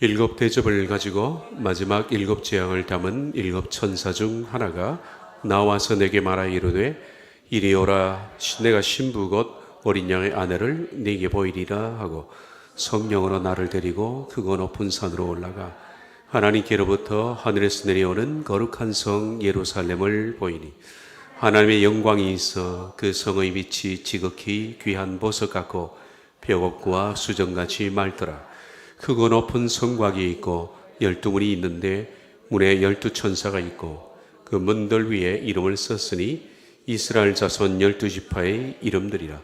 일곱 대접을 가지고 마지막 일곱 재앙을 담은 일곱 천사 중 하나가 나와서 내게 말하 이르되 이리 오라 내가 신부 곧 어린 양의 아내를 네게 보이리라 하고 성령으로 나를 데리고 크고 높은 산으로 올라가 하나님께로부터 하늘에서 내려오는 거룩한 성 예루살렘을 보이니 하나님의 영광이 있어 그 성의 빛이 지극히 귀한 보석 같고 벽옥과 수정같이 맑더라. 크고 높은 성곽이 있고 12문이 있는데 문에 12천사가 있고 그 문들 위에 이름을 썼으니 이스라엘 자손 12지파의 이름들이라.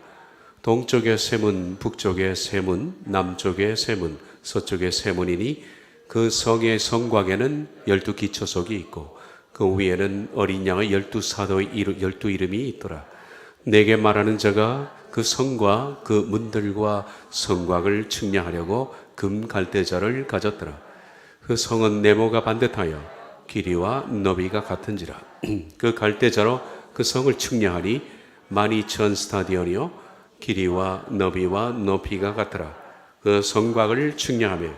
동쪽에 세 문, 북쪽에 세 문, 남쪽에 세 문, 서쪽에 세 문이니 그 성의 성곽에는 12기초석이 있고 그 위에는 어린 양의 12사도의 12이름이 있더라. 내게 말하는 자가 그 성과 그 문들과 성곽을 측량하려고 금 갈대자를 가졌더라. 그 성은 네모가 반듯하여 길이와 너비가 같은지라. 그 갈대자로 그 성을 측량하니 12,000 스타디언이요 길이와 너비와 높이가 같더라. 그 성곽을 측량하며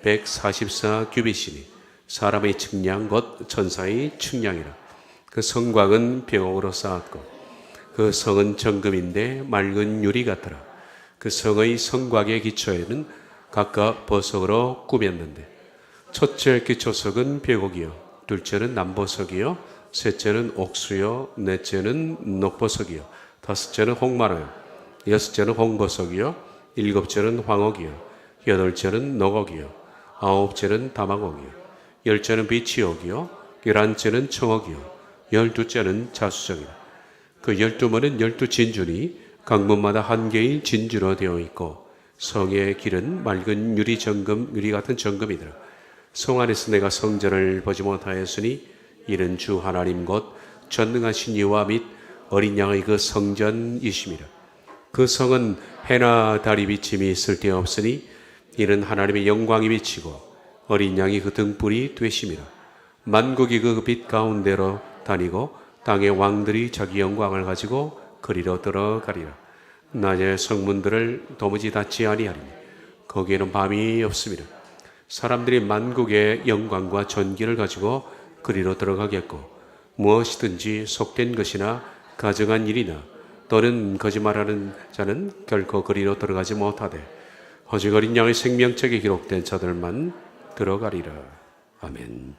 144 규빗이니 사람의 측량 곧 천사의 측량이라. 그 성곽은 벽옥으로 쌓았고 그 성은 정금인데 맑은 유리 같더라. 그 성의 성곽의 기초에는 각각 보석으로 꾸몄는데 첫째 기초석은 벽옥이요 둘째는 남보석이요 셋째는 옥수요 넷째는 녹보석이요 다섯째는 홍마로요 여섯째는 홍보석이요 일곱째는 황옥이요 여덟째는 녹옥이요 아홉째는 다망옥이요 열째는 비치옥이요 열한째는 청옥이요 열두째는 자수정이요 그 12문은 12진주니 각 문마다 한 개의 진주로 되어 있고 성의 길은 맑은 유리 정금, 유리 같은 정금이더라. 성 안에서 내가 성전을 보지 못하였으니 이는 주 하나님 곧 전능하신 이와 및 어린 양의 그 성전이심이라. 그 성은 해나 달이 비침이 쓸데없으니 이는 하나님의 영광이 비치고 어린 양이 그 등불이 되심이라. 만국이 그 빛 가운데로 다니고 땅의 왕들이 자기 영광을 가지고 그리로 들어가리라. 낮에 성문들을 도무지 닫지 아니하리니 거기에는 밤이 없습니다. 사람들이 만국의 영광과 전기를 가지고 그리로 들어가겠고 무엇이든지 속된 것이나 가정한 일이나 또는 거짓말하는 자는 결코 그리로 들어가지 못하되 오직 어린 양의 생명책에 기록된 자들만 들어가리라. 아멘.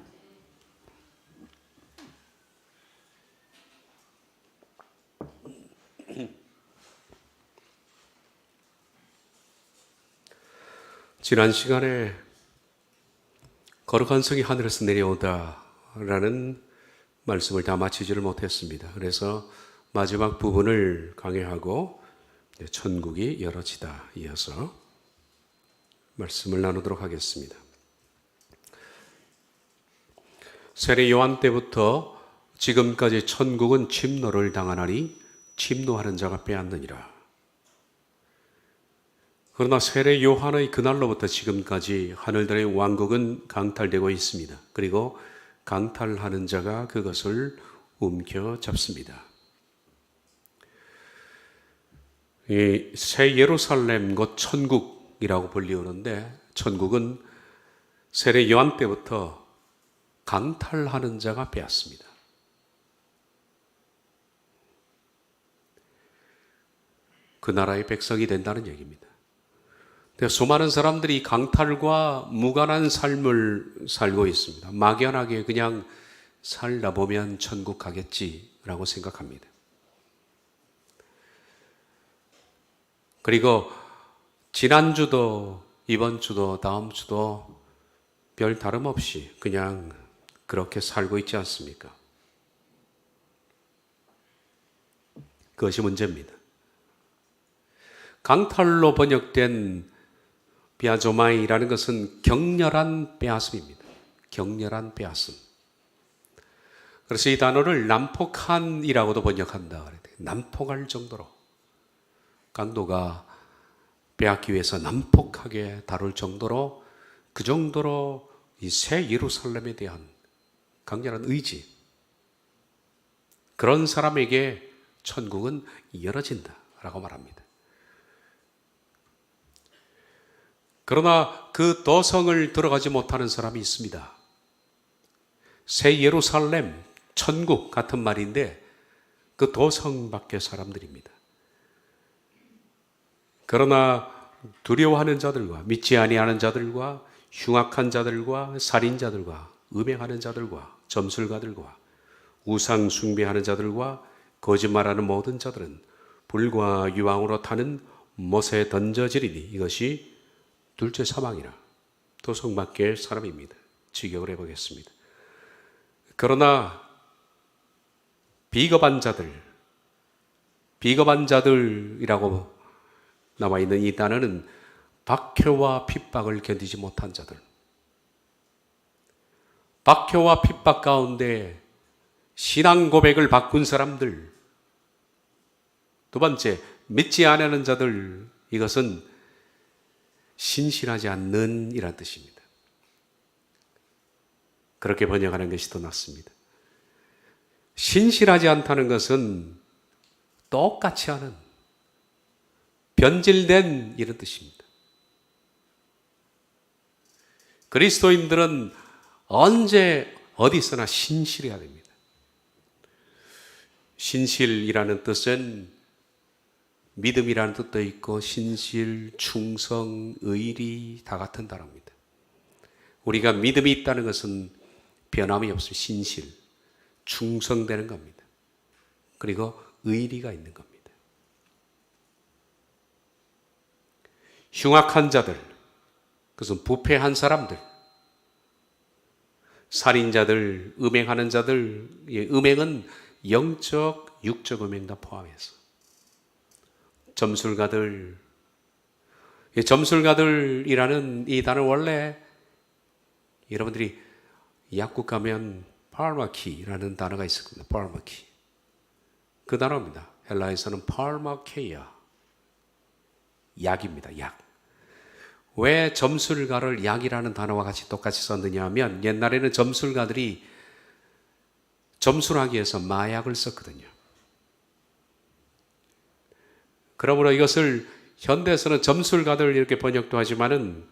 지난 시간에 거룩한 성이 하늘에서 내려오다 라는 말씀을 다 마치지를 못했습니다. 그래서 마지막 부분을 강의하고 천국이 열어지다 이어서 말씀을 나누도록 하겠습니다. 세례 요한 때부터 지금까지 천국은 침노를 당하나니 침노하는 자가 빼앗느니라. 그러나 세례 요한의 그날로부터 지금까지 하늘들의 왕국은 강탈되고 있습니다. 그리고 강탈하는 자가 그것을 움켜잡습니다. 이 새 예루살렘 곧 천국이라고 불리우는데 천국은 세례 요한 때부터 강탈하는 자가 빼앗습니다. 그 나라의 백성이 된다는 얘기입니다. 수많은 사람들이 강탈과 무관한 삶을 살고 있습니다. 막연하게 그냥 살다 보면 천국 가겠지라고 생각합니다. 그리고 지난주도 이번 주도 다음 주도 별 다름없이 그냥 그렇게 살고 있지 않습니까? 그것이 문제입니다. 강탈로 번역된 비아조마이라는 것은 격렬한 빼앗음입니다. 격렬한 빼앗음. 그래서 이 단어를 난폭한이라고도 번역한다. 난폭할 정도로 강도가 빼앗기 위해서 난폭하게 다룰 정도로 그 정도로 이 새 예루살렘에 대한 강렬한 의지, 그런 사람에게 천국은 열어진다라고 말합니다. 그러나 그 도성을 들어가지 못하는 사람이 있습니다. 새 예루살렘, 천국 같은 말인데 그 도성 밖의 사람들입니다. 그러나 두려워하는 자들과 믿지 아니하는 자들과 흉악한 자들과 살인자들과 음행하는 자들과 점술가들과 우상 숭배하는 자들과 거짓말하는 모든 자들은 불과 유황으로 타는 못에 던져지리니 이것이 둘째 사망이라. 도성 밖의 사람입니다. 직역을 해보겠습니다. 그러나 비겁한 자들이라고 나와 있는 이 단어는 박해와 핍박을 견디지 못한 자들, 박해와 핍박 가운데 신앙 고백을 바꾼 사람들, 두 번째 믿지 않는 자들, 이것은 신실하지 않는 이란 뜻입니다. 그렇게 번역하는 것이 더 낫습니다. 신실하지 않다는 것은 똑같이 하는, 변질된 이런 뜻입니다. 그리스도인들은 언제 어디서나 신실해야 됩니다. 신실이라는 뜻은 믿음이라는 뜻도 있고 신실, 충성, 의리 다 같은 단어입니다. 우리가 믿음이 있다는 것은 변함이 없어요. 신실, 충성되는 겁니다. 그리고 의리가 있는 겁니다. 흉악한 자들, 그것은 부패한 사람들, 살인자들, 음행하는 자들, 음행은 영적, 육적 음행 다 포함해서. 점술가들이라는 이 단어 원래 여러분들이 약국 가면 파르마키라는 단어가 있습니다. 파르마키. 그 단어입니다. 헬라에서는 파르마케이아. 약입니다. 약. 왜 점술가를 약이라는 단어와 같이 똑같이 썼느냐 하면 옛날에는 점술가들이 점술하기 위해서 마약을 썼거든요. 그러므로 이것을 현대에서는 점술가들 이렇게 번역도 하지만은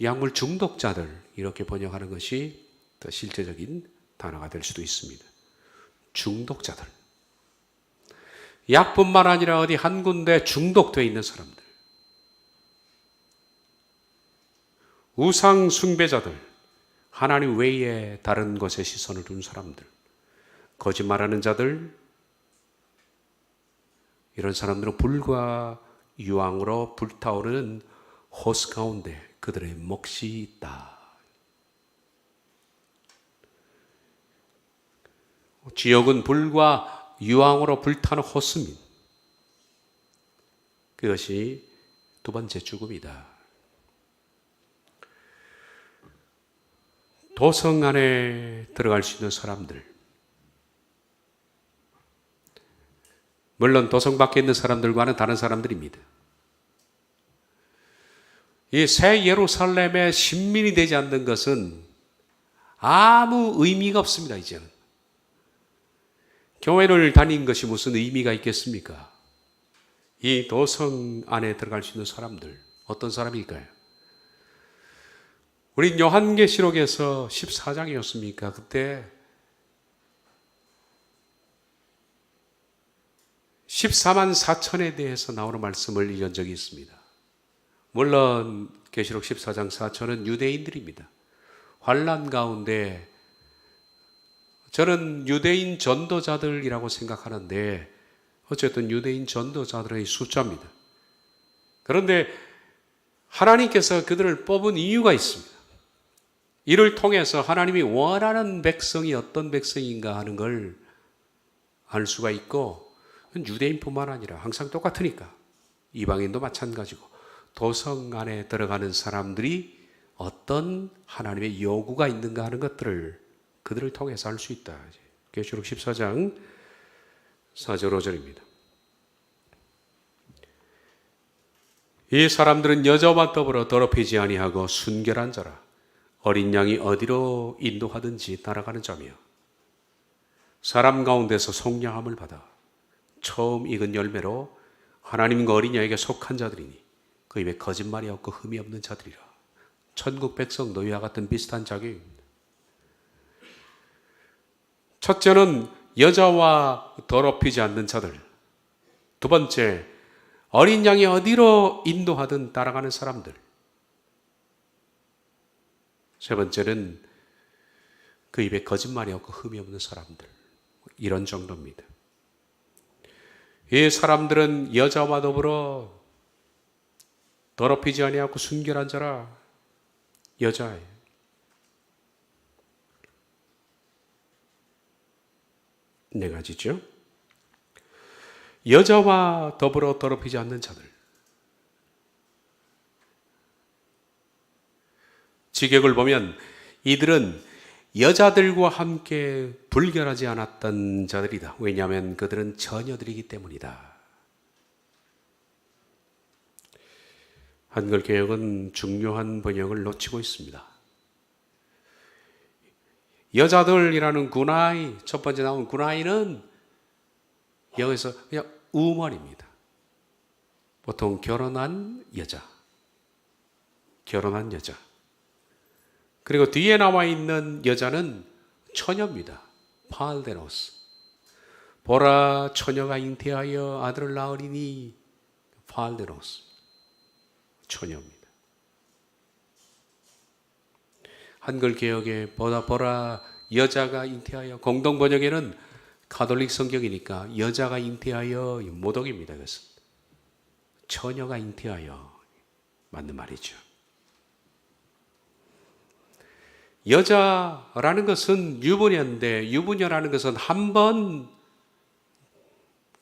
약물 중독자들 이렇게 번역하는 것이 더 실제적인 단어가 될 수도 있습니다. 중독자들. 약뿐만 아니라 어디 한 군데 중독되어 있는 사람들. 우상 숭배자들. 하나님 외에 다른 것에 시선을 둔 사람들. 거짓말하는 자들. 이런 사람들은 불과 유황으로 불타오르는 호스 가운데 그들의 몫이 있다. 지옥은 불과 유황으로 불타는 호스입니다. 그것이 두 번째 죽음이다. 도성 안에 들어갈 수 있는 사람들, 물론 도성 밖에 있는 사람들과는 다른 사람들입니다. 이 새 예루살렘의 신민이 되지 않는 것은 아무 의미가 없습니다. 이제는 교회를 다닌 것이 무슨 의미가 있겠습니까? 이 도성 안에 들어갈 수 있는 사람들, 어떤 사람일까요? 우리 요한계시록에서 14장이었습니까? 그때 14만 4천에 대해서 나오는 말씀을 읽은 적이 있습니다. 물론 계시록 14장 4천은 유대인들입니다. 환난 가운데 저는 유대인 전도자들이라고 생각하는데 어쨌든 유대인 전도자들의 숫자입니다. 그런데 하나님께서 그들을 뽑은 이유가 있습니다. 이를 통해서 하나님이 원하는 백성이 어떤 백성인가 하는 걸 알 수가 있고, 유대인뿐만 아니라 항상 똑같으니까 이방인도 마찬가지고 도성 안에 들어가는 사람들이 어떤 하나님의 요구가 있는가 하는 것들을 그들을 통해서 알 수 있다. 계시록 14장 4절 5절입니다. 이 사람들은 여자와 더불어 더럽히지 아니하고 순결한 자라. 어린 양이 어디로 인도하든지 따라가는 자며 사람 가운데서 속량함을 받아 처음 익은 열매로 하나님과 어린 양에게 속한 자들이니 그 입에 거짓말이 없고 흠이 없는 자들이라. 천국 백성 너희와 같은 비슷한 자격입니다. 첫째는 여자와 더럽히지 않는 자들. 두 번째, 어린 양이 어디로 인도하든 따라가는 사람들. 세 번째는 그 입에 거짓말이 없고 흠이 없는 사람들. 이런 정도입니다. 이 사람들은 여자와 더불어 더럽히지 아니하고 순결한 자라. 여자예요. 네 가지죠. 여자와 더불어 더럽히지 않는 자들. 직역을 보면 이들은 여자들과 함께 불결하지 않았던 자들이다. 왜냐하면 그들은 처녀들이기 때문이다. 한글 개역은 중요한 번역을 놓치고 있습니다. 여자들이라는 군아이, 첫 번째 나온 군아이는 여기서 그냥 우먼입니다. 보통 결혼한 여자. 그리고 뒤에 나와 있는 여자는 처녀입니다. 팔데노스. 보라, 처녀가 잉태하여 아들을 낳으리니. 팔데노스. 처녀입니다. 한글 개역에 보라 여자가 잉태하여, 공동 번역에는 가톨릭 성경이니까 여자가 잉태하여 모독입니다. 그것은 처녀가 잉태하여 맞는 말이죠. 여자라는 것은 유부녀인데, 유부녀라는 것은 한 번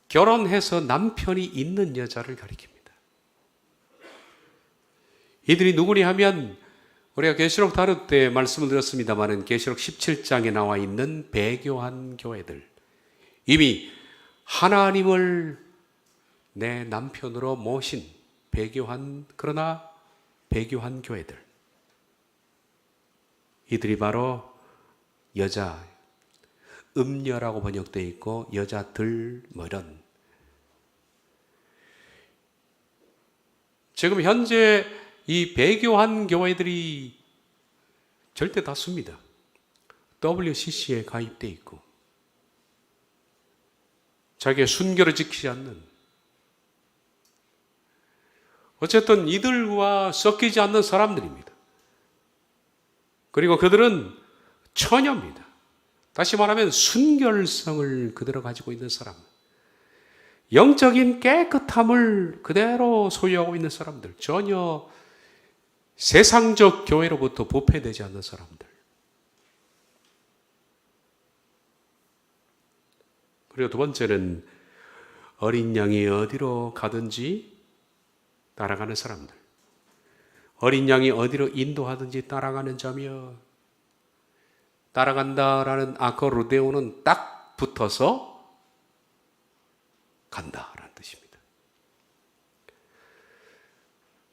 결혼해서 남편이 있는 여자를 가리킵니다. 이들이 누구니 하면 우리가 계시록 다룰 때 말씀을 드렸습니다마는 계시록 17장에 나와 있는 배교한 교회들, 이미 하나님을 내 남편으로 모신 그러나 배교한 교회들, 이들이 바로 여자, 음녀라고 번역되어 있고 여자들 이런. 지금 현재 이 배교한 교회들이 절대 다수입니다. WCC에 가입되어 있고 자기의 순결을 지키지 않는, 어쨌든 이들과 섞이지 않는 사람들입니다. 그리고 그들은 처녀입니다. 다시 말하면 순결성을 그대로 가지고 있는 사람, 영적인 깨끗함을 그대로 소유하고 있는 사람들, 전혀 세상적 교회로부터 부패되지 않는 사람들. 그리고 두 번째는 어린 양이 어디로 가든지 따라가는 사람들. 어린 양이 어디로 인도하든지 따라가는 자며, 따라간다라는 아코르데오는 딱 붙어서 간다라는 뜻입니다.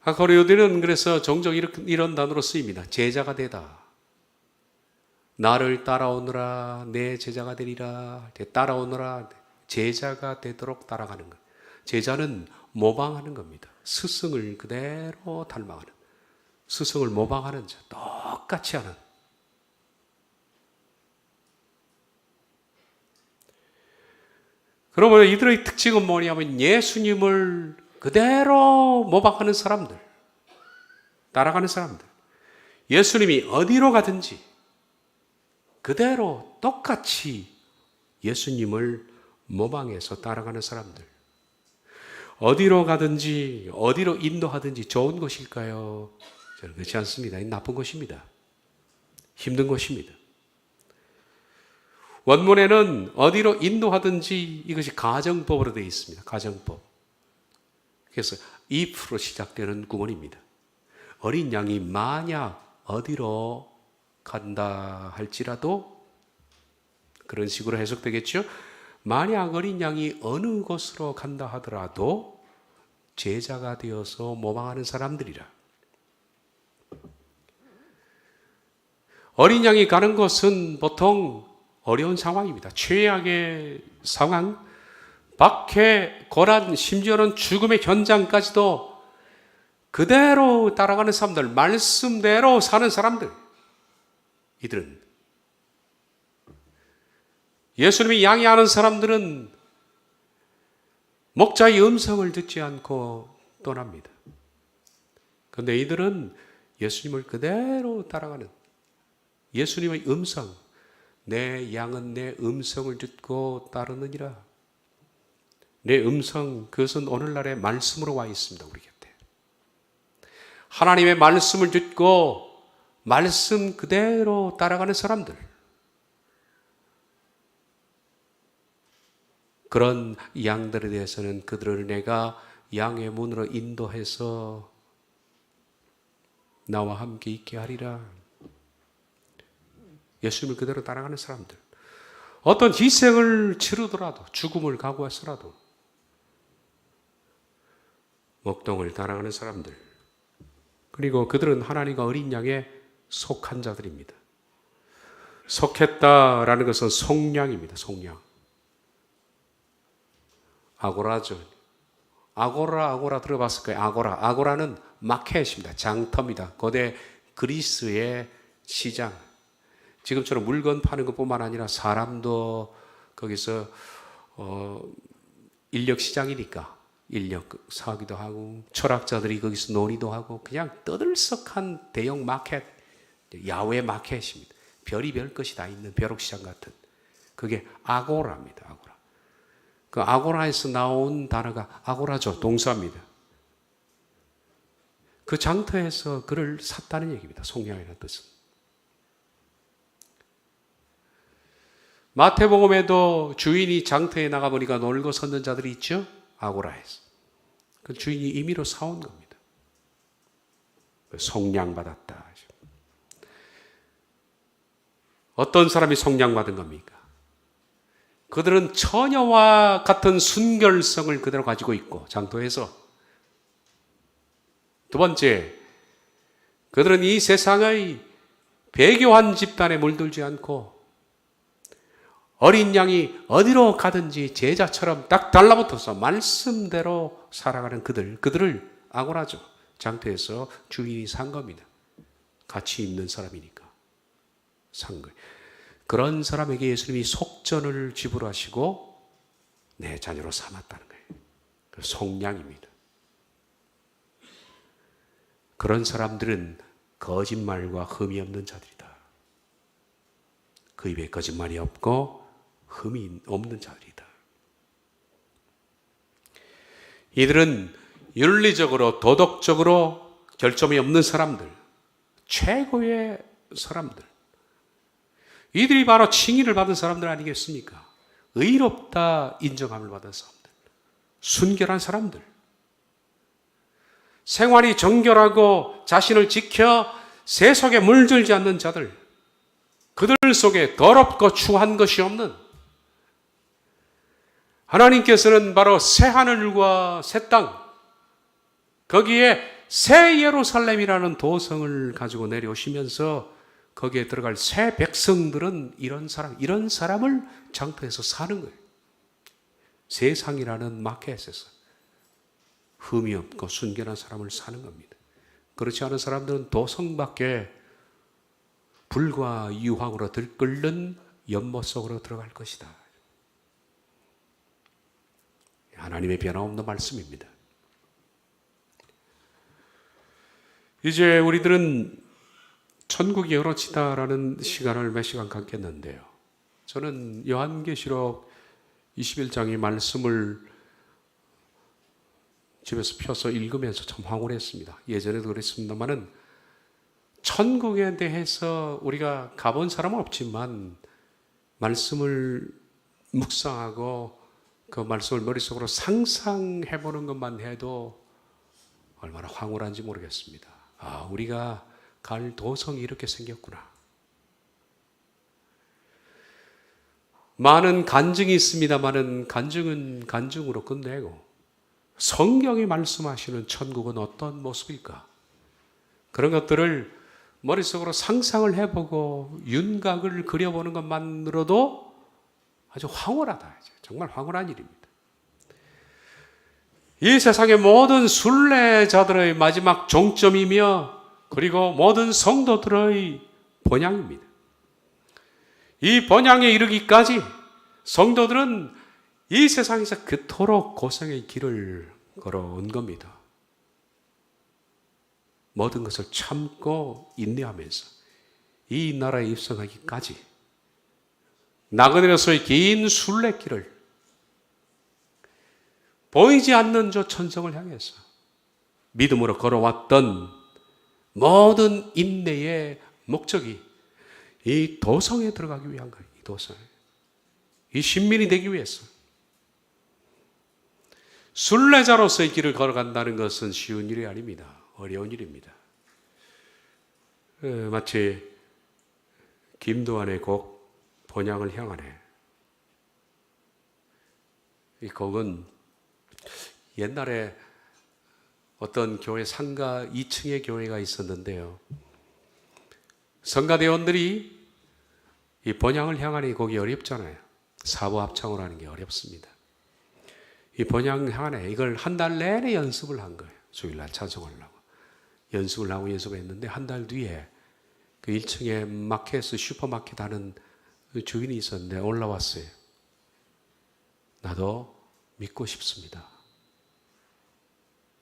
아코르데오는 그래서 종종 이런 단어로 쓰입니다. 제자가 되다. 나를 따라오너라, 내 제자가 되리라. 따라오너라, 제자가 되도록 따라가는 것. 제자는 모방하는 겁니다. 스승을 그대로 닮아가는, 스승을 모방하는 자, 똑같이 하는. 그러면 이들의 특징은 뭐냐면 예수님을 그대로 모방하는 사람들, 따라가는 사람들. 예수님이 어디로 가든지 그대로 똑같이 예수님을 모방해서 따라가는 사람들. 어디로 가든지 어디로 인도하든지 좋은 것일까요? 저는 그렇지 않습니다. 나쁜 것입니다. 힘든 것입니다. 원문에는 어디로 인도하든지 이것이 가정법으로 되어 있습니다. 가정법. 그래서 if로 시작되는 구문입니다. 어린 양이 만약 어디로 간다 할지라도, 그런 식으로 해석되겠죠. 만약 어린 양이 어느 곳으로 간다 하더라도 제자가 되어서 모방하는 사람들이라. 어린 양이 가는 곳은 보통 어려운 상황입니다. 최악의 상황, 박해, 고난, 심지어는 죽음의 현장까지도 그대로 따라가는 사람들, 말씀대로 사는 사람들, 이들은 예수님이 양해하는 사람들은 목자의 음성을 듣지 않고 떠납니다. 그런데 이들은 예수님을 그대로 따라가는 예수님의 음성, 내 양은 내 음성을 듣고 따르느니라. 내 음성, 그것은 오늘날의 말씀으로 와 있습니다. 우리 곁에 하나님의 말씀을 듣고 말씀 그대로 따라가는 사람들, 그런 양들에 대해서는 그들을 내가 양의 문으로 인도해서 나와 함께 있게 하리라. 예수님을 그대로 따라가는 사람들, 어떤 희생을 치르더라도, 죽음을 각오해서라도 목동을 따라가는 사람들, 그리고 그들은 하나님과 어린 양에 속한 자들입니다. 속했다라는 것은 속량입니다. 속량. 아고라죠. 아고라 들어봤을 거예요. 아고라는 마켓입니다. 장터입니다. 고대 그리스의 시장. 지금처럼 물건 파는 것뿐만 아니라 사람도 거기서 인력 시장이니까 인력 사기도 하고, 철학자들이 거기서 논의도 하고, 그냥 떠들썩한 대형 마켓, 야외 마켓입니다. 별의별 것이 다 있는 벼룩시장 같은, 그게 아고라입니다. 아고라. 그 아고라에서 나온 단어가 아고라죠. 동사입니다. 그 장터에서 그를 샀다는 얘기입니다. 속량이라는 뜻은. 마태복음에도 주인이 장터에 나가보니까 놀고 섰는 자들이 있죠. 아고라에서. 그 주인이 임의로 사온 겁니다. 속량받았다. 어떤 사람이 속량받은 겁니까? 그들은 처녀와 같은 순결성을 그대로 가지고 있고, 장터에서. 두 번째, 그들은 이 세상의 배교한 집단에 물들지 않고 어린 양이 어디로 가든지 제자처럼 딱 달라붙어서 말씀대로 살아가는 그들을 아고라죠. 장터에서 주인이 산 겁니다. 가치 있는 사람이니까 산 거예요. 그런 사람에게 예수님이 속전을 지불하시고 내 자녀로 삼았다는 거예요. 속량입니다. 그런 사람들은 거짓말과 흠이 없는 자들이다. 그 입에 거짓말이 없고 흠이 없는 자들이다. 이들은 윤리적으로 도덕적으로 결점이 없는 사람들, 최고의 사람들, 이들이 바로 칭의를 받은 사람들 아니겠습니까? 의롭다 인정함을 받은 사람들, 순결한 사람들, 생활이 정결하고 자신을 지켜 세속에 물들지 않는 자들, 그들 속에 더럽고 추한 것이 없는, 하나님께서는 바로 새 하늘과 새 땅, 거기에 새 예루살렘이라는 도성을 가지고 내려오시면서 거기에 들어갈 새 백성들은 이런 사람을 장터에서 사는 거예요. 세상이라는 마켓에서 흠이 없고 순결한 사람을 사는 겁니다. 그렇지 않은 사람들은 도성 밖에 불과 유황으로 들끓는 연못 속으로 들어갈 것이다. 하나님의 변함없는 말씀입니다. 이제 우리들은 천국이 열어지다라는 시간을 몇 시간 갖겠는데요. 저는 요한계시록 21장의 말씀을 집에서 펴서 읽으면서 참 황홀했습니다. 예전에도 그랬습니다만은 천국에 대해서 우리가 가본 사람은 없지만 말씀을 묵상하고 그 말씀을 머릿속으로 상상해보는 것만 해도 얼마나 황홀한지 모르겠습니다. 아, 우리가 갈 도성이 이렇게 생겼구나. 많은 간증이 있습니다만은 간증은 간증으로 끝내고 성경이 말씀하시는 천국은 어떤 모습일까? 그런 것들을 머릿속으로 상상을 해보고 윤곽을 그려보는 것만으로도 아주 황홀하다. 정말 황홀한 일입니다. 이 세상의 모든 순례자들의 마지막 종점이며 그리고 모든 성도들의 본향입니다. 이 본향에 이르기까지 성도들은 이 세상에서 그토록 고생의 길을 걸어온 겁니다. 모든 것을 참고 인내하면서 이 나라에 입성하기까지 나그네로서의 긴 순례길을 보이지 않는 저 천성을 향해서 믿음으로 걸어왔던 모든 인내의 목적이 이 도성에 들어가기 위한 거예요. 이 도성에. 이 신민이 되기 위해서. 순례자로서의 길을 걸어간다는 것은 쉬운 일이 아닙니다. 어려운 일입니다. 마치 김두한의 곡 본향을 향하네. 이 곡은 옛날에 어떤 교회 상가 2층에 교회가 있었는데요. 성가대원들이 이 본향을 향하는 이 곡이 어렵잖아요. 사부 합창으로 하는 게 어렵습니다. 이 본향 향하네 이걸 한 달 내내 연습을 한 거예요. 주일날 찬송하려고. 연습을 하고 연습했는데 한 달 뒤에 그 1층에 마켓, 슈퍼마켓 하는 주인이 있었는데 올라왔어요. 나도 믿고 싶습니다.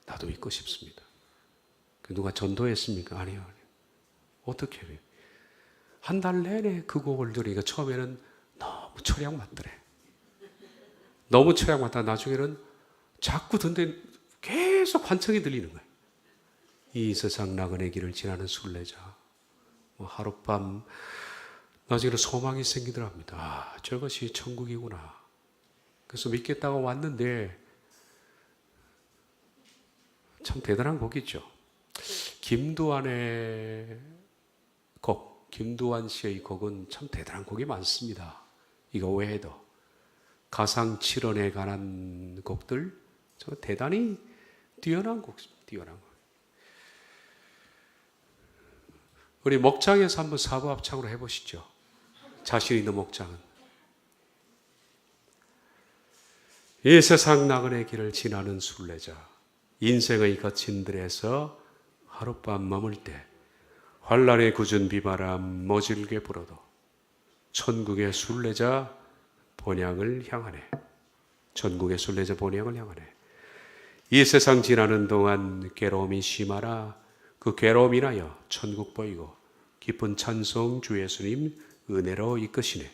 나도 믿고 싶습니다. 누가 전도했습니까? 아니요. 어떻게 해요? 한 달 내내 그 곡을 들으니까 처음에는 너무 철양 맞더래. 너무 철양 맞다. 나중에는 자꾸 듣는데 계속 환청이 들리는 거예요. 이 세상 나그네 길을 지나는 순례자. 하룻밤 나중에는 소망이 생기더랍니다. 아, 저것이 천국이구나. 그래서 믿겠다고 왔는데 참 대단한 곡이죠. 김두한의 곡, 김두한 씨의 곡은 참 대단한 곡이 많습니다. 이거 외에도 가상칠언에 관한 곡들 저 대단히 뛰어난 곡입니다. 뛰어난 곡. 우리 목장에서 한번 사부 합창으로 해보시죠. 자신 있는 목장은. 이 세상 나그네 길을 지나는 순례자, 인생의 거친 들에서 하룻밤 머물 때 환란의 굳은 비바람 모질게 불어도 천국의 순례자 본향을 향하네. 천국의 순례자 본향을 향하네. 이 세상 지나는 동안 괴로움이 심하라. 그 괴로움 인하여 천국 보이고 깊은 찬송 주 예수님 은혜로 이끄시네.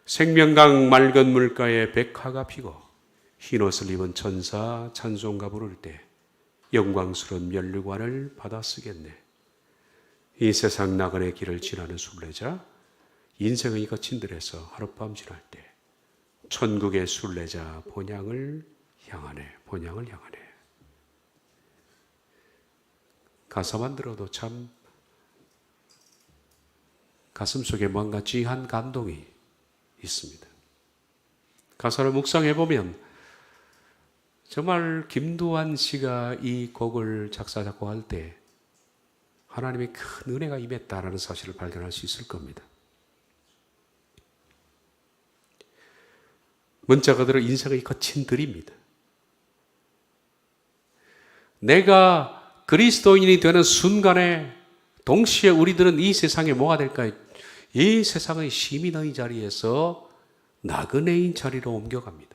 생명강 맑은 물가에 백화가 피고 흰옷을 입은 천사 찬송가 부를 때 영광스러운 면류관을 받아 쓰겠네. 이 세상 나그네 길을 지나는 순례자, 인생의 거친 들에서 하룻밤 지날 때 천국의 순례자 본향을 향하네. 본향을 향하네. 가사만 들어도 참 가슴속에 뭔가 찡한 감동이 있습니다. 가사를 묵상해 보면 정말 김두한 씨가 이 곡을 작사 작곡할 때 하나님의 큰 은혜가 임했다라는 사실을 발견할 수 있을 겁니다. 문자 그대로 인생의 거친 들입니다. 내가 그리스도인이 되는 순간에 동시에 우리들은 이 세상에 뭐가 될까요? 이 세상의 시민의 자리에서 나그네인 자리로 옮겨갑니다.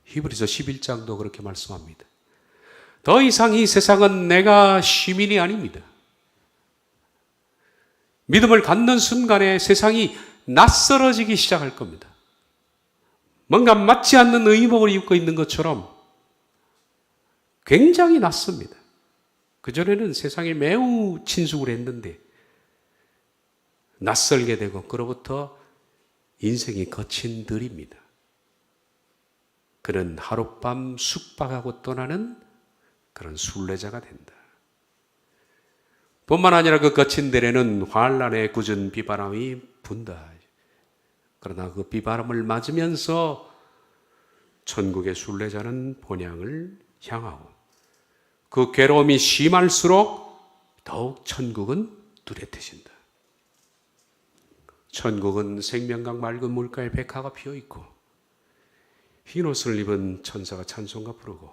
히브리서 11장도 그렇게 말씀합니다. 더 이상 이 세상은 내가 시민이 아닙니다. 믿음을 갖는 순간에 세상이 낯설어지기 시작할 겁니다. 뭔가 맞지 않는 의복을 입고 있는 것처럼 굉장히 낯섭니다. 그전에는 세상에 매우 친숙을 했는데 낯설게 되고 그로부터 인생이 거친 들입니다. 그는 하룻밤 숙박하고 떠나는 그런 순례자가 된다. 뿐만 아니라 그 거친 들에는 환란의 굳은 비바람이 분다. 그러나 그 비바람을 맞으면서 천국의 순례자는 본향을 향하고 그 괴로움이 심할수록 더욱 천국은 뚜렷해진다. 천국은 생명강 맑은 물가에 백화가 피어있고 흰옷을 입은 천사가 찬송가 부르고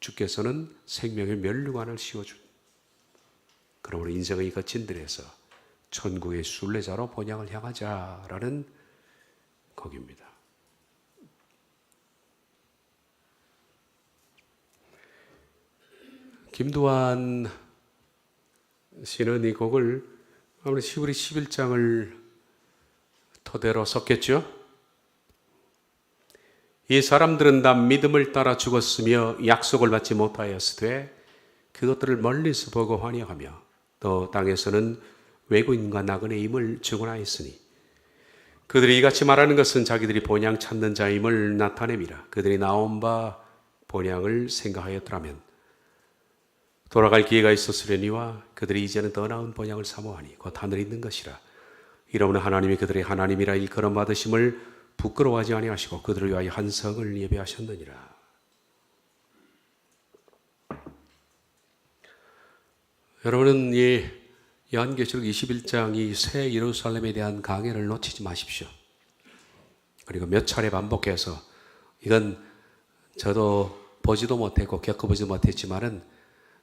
주께서는 생명의 면류관을 씌워준, 그러므로 인생의 거친 들에서 천국의 순례자로 본향을 향하자라는 곡입니다. 김두한 씨는 이 곡을 아무래도 시브리 11장을 토대로 썼겠죠. 이 사람들은 다 믿음을 따라 죽었으며 약속을 받지 못하였으되 그것들을 멀리서 보고 환영하며 또 땅에서는 외국인과 나그네 임을 증언하였으니 그들이 이같이 말하는 것은 자기들이 본향 찾는 자임을 나타냄이라. 그들이 나온 바 본향을 생각하였더라면 돌아갈 기회가 있었으려니와 그들이 이제는 더 나은 본향을 사모하니 곧 하늘에 있는 것이라. 이러므로 하나님이 그들의 하나님이라 일컬음 받으심을 부끄러워하지 아니하시고 그들을 위하여 한 성을 예배하셨느니라. 여러분은 이 요한계시록 21장이 새 예루살렘에 대한 강해를 놓치지 마십시오. 그리고 몇 차례 반복해서, 이건 저도 보지도 못했고 겪어보지도 못했지만은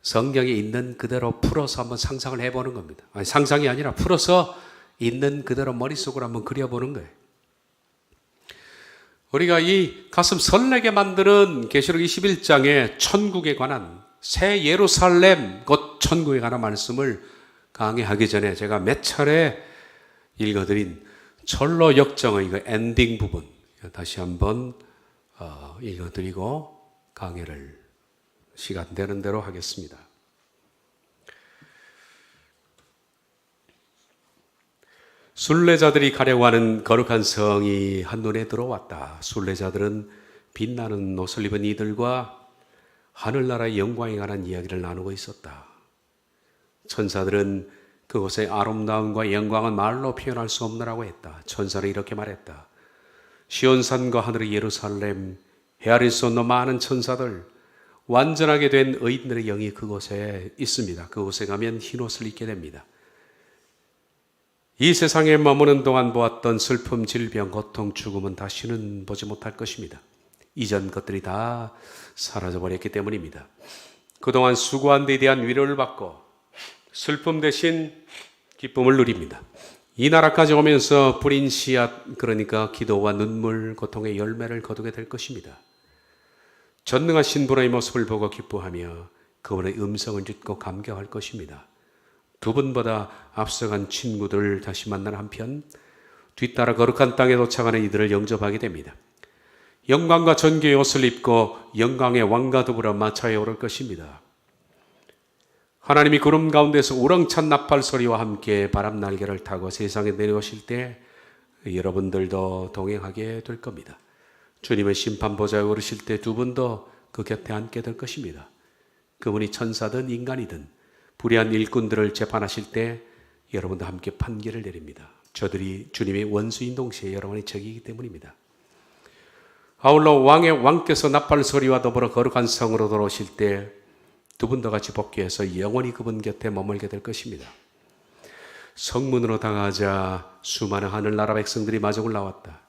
성경에 있는 그대로 풀어서 한번 상상을 해보는 겁니다. 아니, 상상이 아니라 풀어서 있는 그대로 머릿속으로 한번 그려보는 거예요. 우리가 이 가슴 설레게 만드는 계시록 21장의 천국에 관한, 새 예루살렘 곧 천국에 관한 말씀을 강의하기 전에 제가 몇 차례 읽어드린 철로 역정의 그 엔딩 부분 다시 한번 읽어드리고 강의를 시간 되는 대로 하겠습니다. 순례자들이 가려고 하는 거룩한 성이 한눈에 들어왔다. 순례자들은 빛나는 옷을 입은 이들과 하늘나라의 영광에 관한 이야기를 나누고 있었다. 천사들은 그곳의 아름다움과 영광은 말로 표현할 수 없느라고 했다. 천사는 이렇게 말했다. 시온산과 하늘의 예루살렘, 헤아릴 수 없는 많은 천사들, 완전하게 된 의인들의 영이 그곳에 있습니다. 그곳에 가면 흰옷을 입게 됩니다. 이 세상에 머무는 동안 보았던 슬픔, 질병, 고통, 죽음은 다시는 보지 못할 것입니다. 이전 것들이 다 사라져버렸기 때문입니다. 그동안 수고한 데 대한 위로를 받고 슬픔 대신 기쁨을 누립니다. 이 나라까지 오면서 뿌린 씨앗, 그러니까 기도와 눈물, 고통의 열매를 거두게 될 것입니다. 전능하신 분의 모습을 보고 기뻐하며 그분의 음성을 듣고 감격할 것입니다. 두 분보다 앞서간 친구들 다시 만나는 한편 뒤따라 거룩한 땅에 도착하는 이들을 영접하게 됩니다. 영광과 존귀의 옷을 입고 영광의 왕과 더불어 마차에 오를 것입니다. 하나님이 구름 가운데서 우렁찬 나팔 소리와 함께 바람 날개를 타고 세상에 내려오실 때 여러분들도 동행하게 될 겁니다. 주님의 심판보좌에 오르실 때 두 분도 그 곁에 앉게 될 것입니다. 그분이 천사든 인간이든 불의한 일꾼들을 재판하실 때 여러분도 함께 판결을 내립니다. 저들이 주님의 원수인 동시에 여러분의 적이기 때문입니다. 아울러 왕께서 나팔 소리와 더불어 거룩한 성으로 돌아오실 때 두 분도 같이 복귀해서 영원히 그분 곁에 머물게 될 것입니다. 성문으로 당하자 수많은 하늘나라 백성들이 마저 올라왔다.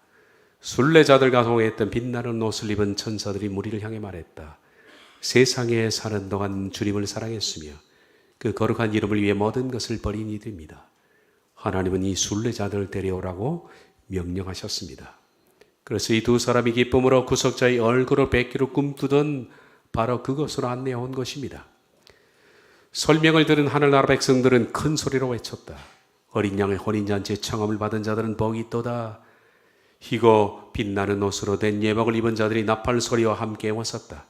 순례자들과 동행했던 빛나는 옷을 입은 천사들이 무리를 향해 말했다. 세상에 사는 동안 주님을 사랑했으며 그 거룩한 이름을 위해 모든 것을 버린 이들입니다. 하나님은 이 순례자들을 데려오라고 명령하셨습니다. 그래서 이 두 사람이 기쁨으로 구속자의 얼굴을 뵙기로 꿈꾸던 바로 그것으로 안내해 온 것입니다. 설명을 들은 하늘나라 백성들은 큰 소리로 외쳤다. 어린 양의 혼인잔치에 청함을 받은 자들은 복이 있도다. 희고 빛나는 옷으로 된 예복을 입은 자들이 나팔 소리와 함께 왔었다.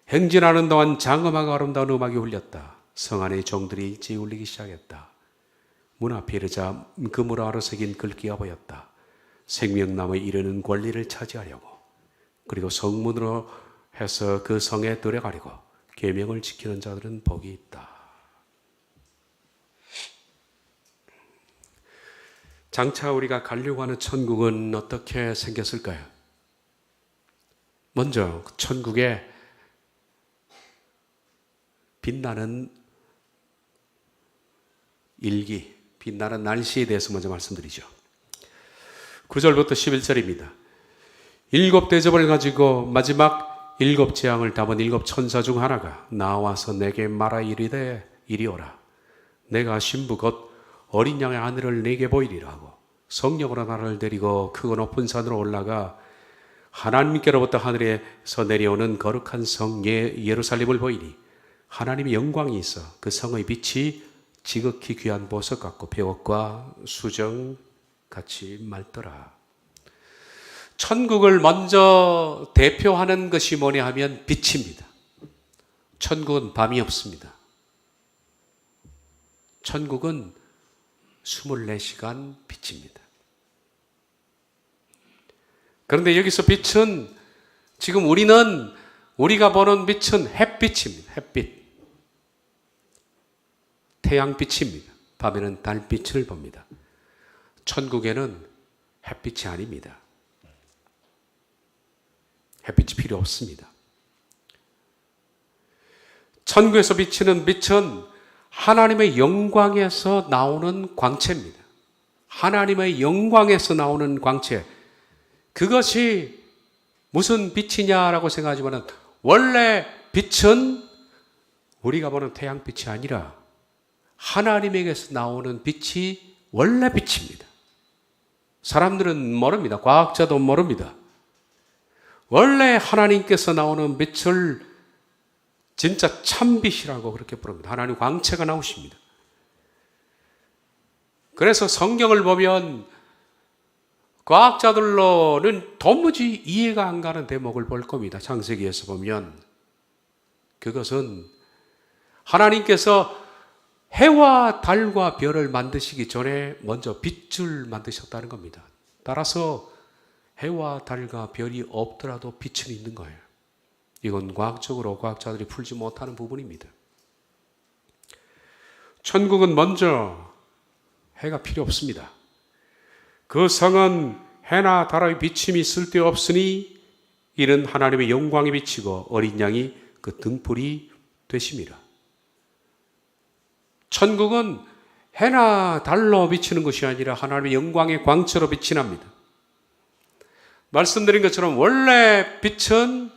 행진하는 동안 장엄하고 아름다운 음악이 울렸다. 성 안의 종들이 일제히 울리기 시작했다. 문 앞에 이르자 금으로 아로새긴 글귀가 보였다. 생명나무에 이르는 권리를 차지하려고, 그리고 성문으로 해서 그 성에 들어가려고 계명을 지키는 자들은 복이 있다. 장차 우리가 가려고 하는 천국은 어떻게 생겼을까요? 먼저 천국에 빛나는 일기, 빛나는 날씨에 대해서 먼저 말씀드리죠. 9절부터 11절입니다. 일곱 대접을 가지고 마지막 일곱 재앙을 담은 일곱 천사 중 하나가 나와서 내게 말하 이르되 이리 오라. 내가 신부 곧 어린 양의 아내를 내게 보이리라 하고 성령으로 나를 데리고 크고 높은 산으로 올라가 하나님께로부터 하늘에서 내려오는 거룩한 성 예루살렘을 보이니 하나님의 영광이 있어 그 성의 빛이 지극히 귀한 보석 같고 배옷과 수정 같이 맑더라. 천국을 먼저 대표하는 것이 뭐냐 하면 빛입니다. 천국은 밤이 없습니다. 천국은 24시간 빛입니다. 그런데 여기서 빛은 지금 우리가 보는 빛은 햇빛입니다. 햇빛. 태양빛입니다. 밤에는 달빛을 봅니다. 천국에는 햇빛이 아닙니다. 햇빛이 필요 없습니다. 천국에서 비치는 빛은 하나님의 영광에서 나오는 광채입니다. 하나님의 영광에서 나오는 광채. 그것이 무슨 빛이냐라고 생각하지만 원래 빛은 우리가 보는 태양빛이 아니라 하나님에게서 나오는 빛이 원래 빛입니다. 사람들은 모릅니다. 과학자도 모릅니다. 원래 하나님께서 나오는 빛을 진짜 참빛이라고 그렇게 부릅니다. 하나님 광채가 나오십니다. 그래서 성경을 보면 과학자들로는 도무지 이해가 안 가는 대목을 볼 겁니다. 창세기에서 보면 그것은 하나님께서 해와 달과 별을 만드시기 전에 먼저 빛을 만드셨다는 겁니다. 따라서 해와 달과 별이 없더라도 빛은 있는 거예요. 이건 과학적으로 과학자들이 풀지 못하는 부분입니다. 천국은 먼저 해가 필요 없습니다. 그 성은 해나 달의 비침이 쓸데없으니 이는 하나님의 영광이 비치고 어린 양이 그 등불이 되심이라. 천국은 해나 달로 비치는 것이 아니라 하나님의 영광의 광채로 빛이 납니다. 말씀드린 것처럼 원래 빛은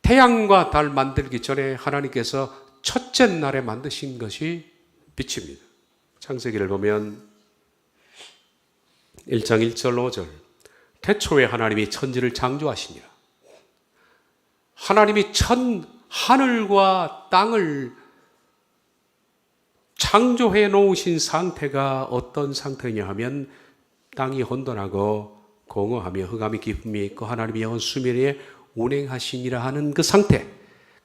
태양과 달 만들기 전에 하나님께서 첫째 날에 만드신 것이 빛입니다. 창세기를 보면 1장 1절 5절 태초에 하나님이 천지를 창조하시니라. 하나님이 하늘과 땅을 창조해 놓으신 상태가 어떤 상태냐 하면 땅이 혼돈하고 공허하며 흑암이 깊음이 있고 하나님이 영원 수면에 운행하시니라 하는 그 상태.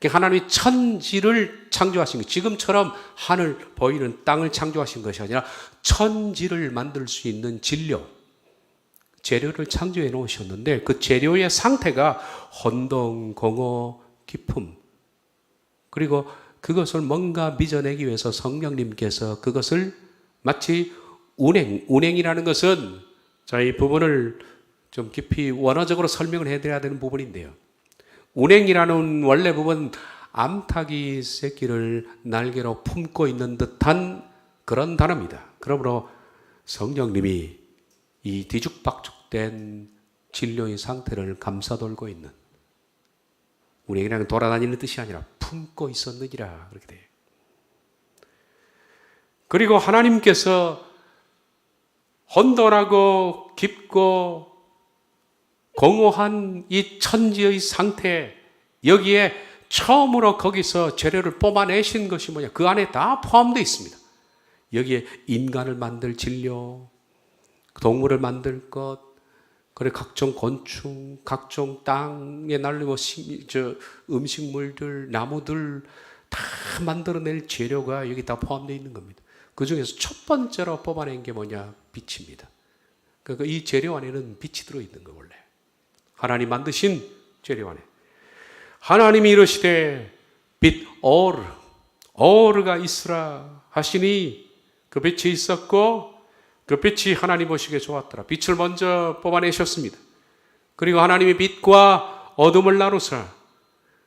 하나님이 천지를 창조하신 것, 지금처럼 하늘 보이는 땅을 창조하신 것이 아니라 천지를 만들 수 있는 재료를 창조해 놓으셨는데 그 재료의 상태가 혼동, 공허, 깊음, 그리고 그것을 뭔가 빚어내기 위해서 성령님께서 그것을 마치 운행이라는 것은 자, 이 부분을 좀 깊이 원어적으로 설명을 해드려야 되는 부분인데요. 운행이라는 원래 부분 암탉이 새끼를 날개로 품고 있는 듯한 그런 단어입니다. 그러므로 성령님이 이 뒤죽박죽된 진료의 상태를 감싸돌고 있는, 운행이라는 돌아다니는 뜻이 아니라 품고 있었느니라 그렇게 돼요. 그리고 하나님께서 혼돈하고 깊고 공허한 이 천지의 상태, 여기에 처음으로 거기서 재료를 뽑아내신 것이 뭐냐? 그 안에 다 포함되어 있습니다. 여기에 인간을 만들 진료, 동물을 만들 것, 그리고 각종 곤충, 각종 땅에 날리고 음식물들, 나무들 다 만들어낼 재료가 여기 다 포함되어 있는 겁니다. 그 중에서 첫 번째로 뽑아낸 게 뭐냐? 빛입니다. 그러니까 이 재료 안에는 빛이 들어있는 거예요, 원래. 하나님 만드신 재료 안에. 하나님이 이르시되 빛 오르가 있으라 하시니 그 빛이 있었고 그 빛이 하나님 보시기에 좋았더라. 빛을 먼저 뽑아내셨습니다. 그리고 하나님이 빛과 어둠을 나누사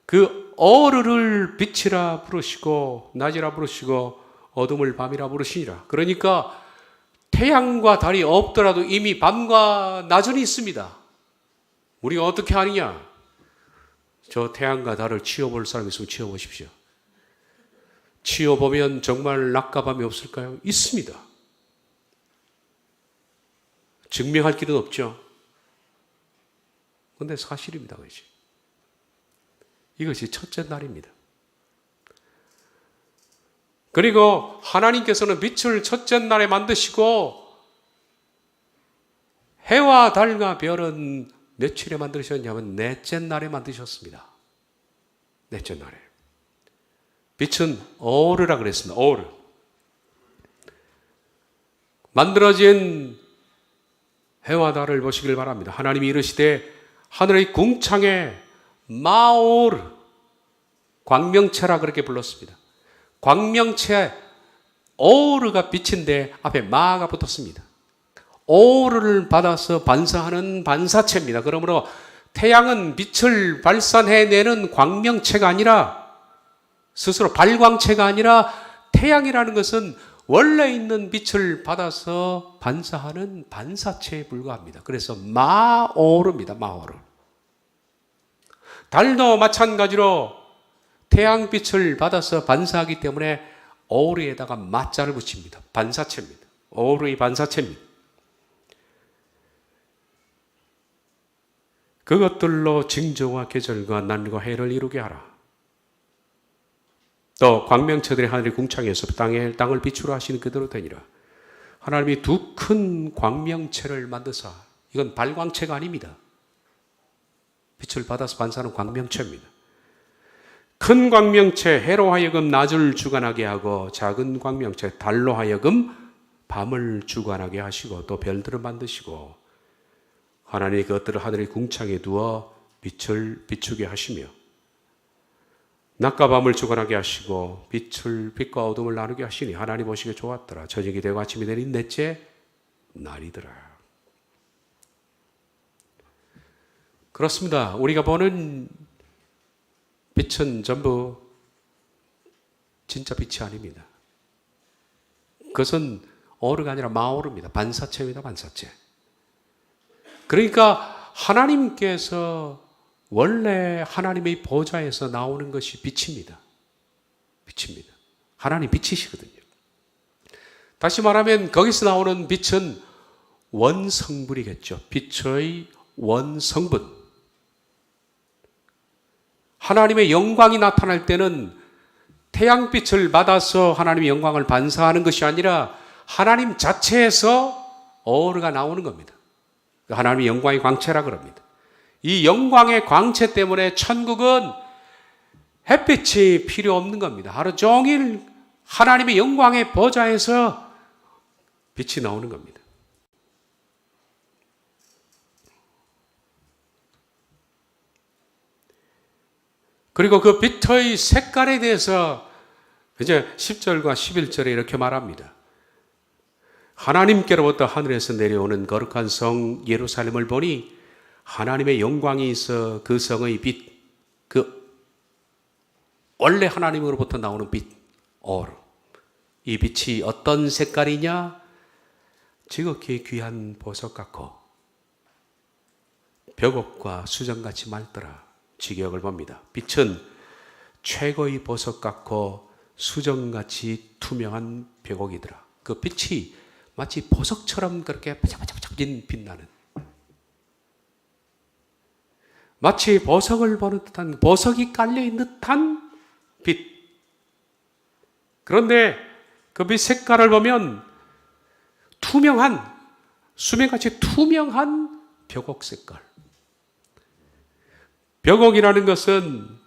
그 오르를 빛이라 부르시고 낮이라 부르시고 어둠을 밤이라 부르시니라. 그러니까 태양과 달이 없더라도 이미 밤과 낮은 있습니다. 우리가 어떻게 하느냐? 저 태양과 달을 치워볼 사람 있으면 치워보십시오. 치워보면 정말 낮과 밤이 없을까요? 있습니다. 증명할 길은 없죠. 그런데 사실입니다. 이것이 첫째 날입니다. 그리고 하나님께서는 빛을 첫째 날에 만드시고 해와 달과 별은 며칠에 만드셨냐면 넷째 날에 만드셨습니다. 넷째 날에. 빛은 오르라 그랬습니다. 오르. 만들어진 해와 달을 보시길 바랍니다. 하나님이 이르시되 하늘의 궁창에 마오르, 광명체라 그렇게 불렀습니다. 광명체, 오르가 빛인데 앞에 마가 붙었습니다. 오르를 받아서 반사하는 반사체입니다. 그러므로 태양은 빛을 발산해내는 광명체가 아니라, 스스로 발광체가 아니라, 태양이라는 것은 원래 있는 빛을 받아서 반사하는 반사체에 불과합니다. 그래서 마오르입니다. 마오르. 달도 마찬가지로 태양빛을 받아서 반사하기 때문에 오르에다가 마자를 붙입니다. 반사체입니다. 오르의 반사체입니다. 그것들로 징조와 계절과 날과 해를 이루게 하라. 또 광명체들이 하늘의 궁창에서 땅을 빛으로 하시는 그대로 되니라. 하나님이 두 큰 광명체를 만드사, 이건 발광체가 아닙니다. 빛을 받아서 반사하는 광명체입니다. 큰 광명체 해로 하여금 낮을 주관하게 하고 작은 광명체 달로 하여금 밤을 주관하게 하시고 또 별들을 만드시고 하나님이 그것들을 하늘의 궁창에 두어 빛을 비추게 하시며 낮과 밤을 주관하게 하시고 빛과 어둠을 나누게 하시니 하나님 보시기에 좋았더라. 저녁이 되고 아침이 되니 넷째 날이더라. 그렇습니다. 우리가 보는 빛은 전부 진짜 빛이 아닙니다. 그것은 오르가 아니라 마오르입니다. 반사체입니다. 반사체. 그러니까 하나님께서 원래 하나님의 보좌에서 나오는 것이 빛입니다. 빛입니다. 하나님 빛이시거든요. 다시 말하면 거기서 나오는 빛은 원성분이겠죠. 빛의 원성분. 하나님의 영광이 나타날 때는 태양빛을 받아서 하나님의 영광을 반사하는 것이 아니라 하나님 자체에서 오르가 나오는 겁니다. 하나님의 영광의 광채라 그럽니다. 이 영광의 광채 때문에 천국은 햇빛이 필요 없는 겁니다. 하루 종일 하나님의 영광의 보좌에서 빛이 나오는 겁니다. 그리고 그 빛의 색깔에 대해서 이제 10절과 11절에 이렇게 말합니다. 하나님께로부터 하늘에서 내려오는 거룩한 성 예루살렘을 보니 하나님의 영광이 있어 그 성의 빛, 그 원래 하나님으로부터 나오는 빛, 오르. 이 빛이 어떤 색깔이냐? 지극히 귀한 보석 같고 벽옥과 수정같이 맑더라. 지경을 봅니다. 빛은 최고의 보석 같고 수정같이 투명한 벽옥이더라. 그 빛이 마치 보석처럼 그렇게 바짝바짝 빛나는, 마치 보석을 보는 듯한, 보석이 깔려있는 듯한 빛. 그런데 그 빛 색깔을 보면 투명한, 수면같이 투명한 벽옥 색깔. 벽옥이라는 것은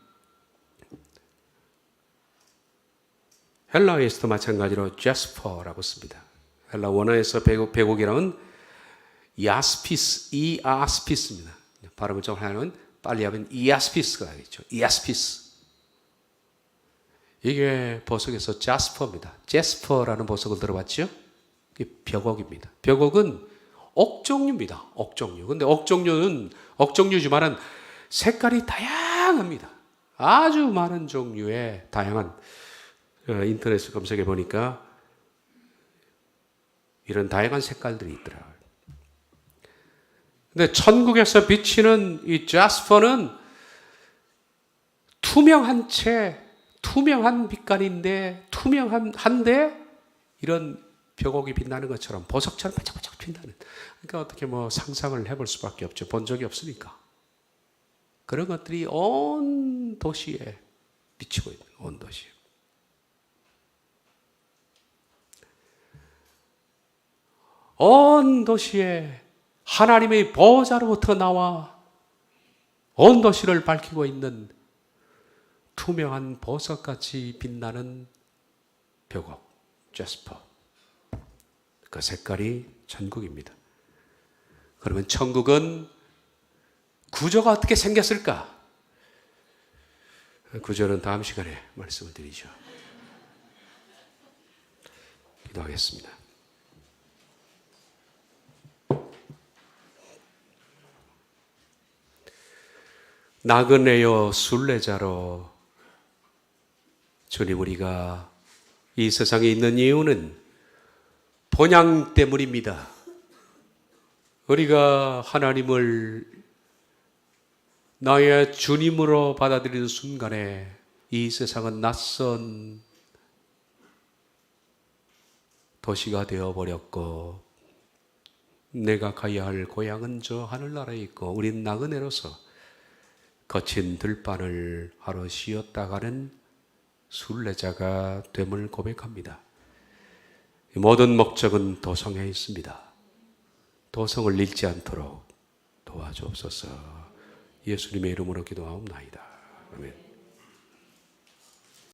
헬라어에서도 마찬가지로 제스퍼라고 씁니다. 헬라 원어에서 벽옥이라면 야스피스, 이아스피스입니다. 발음을 좀 하면 빨리 하면 이아스피스가 되겠죠. 이아스피스. 이게 보석에서 자스퍼입니다. 제스퍼라는 보석을 들어봤죠? 이게 벽옥입니다. 벽옥은 옥종류입니다. 옥종류. 근데 옥종류지만은 색깔이 다양합니다. 아주 많은 종류의 다양한, 인터넷을 검색해 보니까 이런 다양한 색깔들이 있더라고요. 근데 천국에서 비치는 이 자스퍼는 투명한 투명한 빛깔인데, 투명한데 이런 벽옥이 빛나는 것처럼 보석처럼 반짝반짝 빛나는. 그러니까 어떻게 상상을 해볼 수밖에 없죠. 본 적이 없으니까. 그런 것들이 온 도시에 비치고 있는, 온 도시에. 온 도시에 하나님의 보좌로부터 나와 온 도시를 밝히고 있는 투명한 보석같이 빛나는 벽옥, 제스퍼. 그 색깔이 천국입니다. 그러면 천국은 구조가 어떻게 생겼을까? 구조는 다음 시간에 말씀을 드리죠. 기도하겠습니다. 나그네요 순례자로 주님, 우리가 이 세상에 있는 이유는 본향 때문입니다. 우리가 하나님을 나의 주님으로 받아들이는 순간에 이 세상은 낯선 도시가 되어버렸고, 내가 가야 할 고향은 저 하늘나라에 있고, 우린 나그네로서 거친 들판을 하루 쉬었다 가는 순례자가 됨을 고백합니다. 모든 목적은 도성에 있습니다. 도성을 잃지 않도록 도와주옵소서. 예수님의 이름으로 기도하옵나이다. 아멘.